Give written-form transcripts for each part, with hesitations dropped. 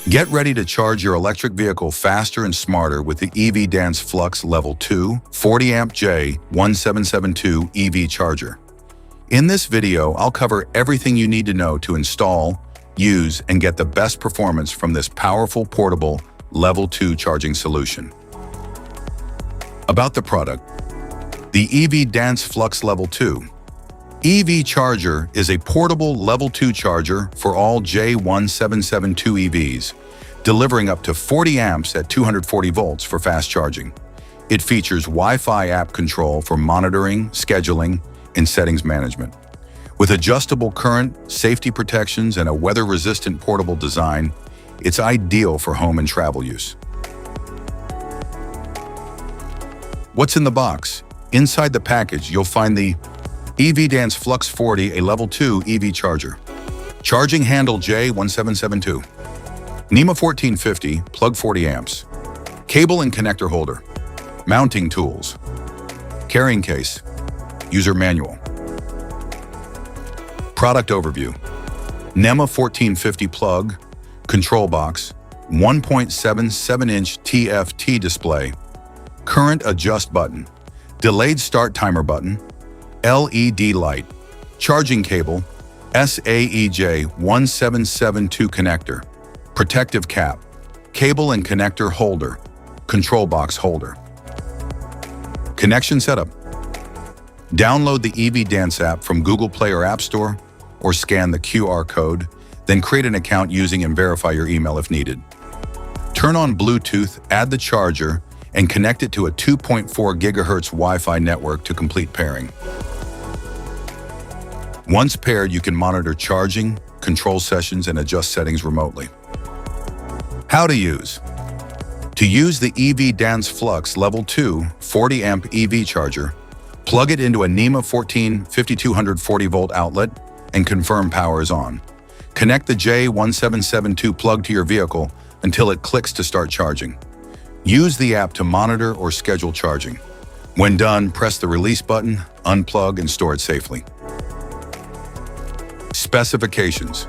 Get ready to charge your electric vehicle faster and smarter with the EVDANCE Flux Level 2 40-amp J1772 EV Charger. In this video, I'll cover everything you need to know to install, use, and get the best performance from this powerful, portable, Level 2 charging solution. About the product. The EVDANCE Flux Level 2 EV Charger is a portable Level 2 charger for all J1772 EVs, delivering up to 40 amps at 240 volts for fast charging. It features Wi-Fi app control for monitoring, scheduling, and settings management. With adjustable current, safety protections, and a weather-resistant portable design, it's ideal for home and travel use. What's in the box? Inside the package, you'll find the EVDANCE Flux 40, a Level 2 EV Charger. Charging handle J1772. NEMA 1450, plug 40 amps. Cable and connector holder. Mounting tools. Carrying case. User manual. Product overview. NEMA 1450 plug. Control box. 1.77-inch TFT display. Current adjust button. Delayed start timer button. LED light, charging cable, J1772 connector, protective cap, cable and connector holder, control box holder. Connection setup. Download the EVDANCE app from Google Play or App Store, or scan the QR code, then create an account using and verify your email if needed. Turn on Bluetooth, add the charger, and connect it to a 2.4 GHz Wi-Fi network to complete pairing. Once paired, you can monitor charging, control sessions, and adjust settings remotely. How to use. To use the EVDANCE Flux Level 2 40-amp EV Charger, plug it into a NEMA 1450 240-volt outlet and confirm power is on. Connect the J1772 plug to your vehicle until it clicks to start charging. Use the app to monitor or schedule charging. When done, press the release button, unplug, and store it safely. Specifications.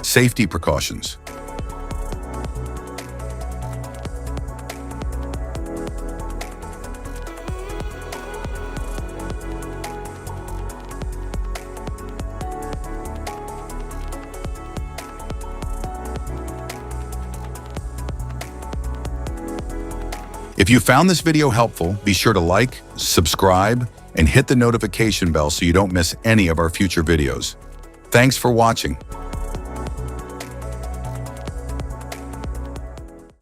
Safety precautions. If you found this video helpful, be sure to like, subscribe, and hit the notification bell so you don't miss any of our future videos. Thanks for watching.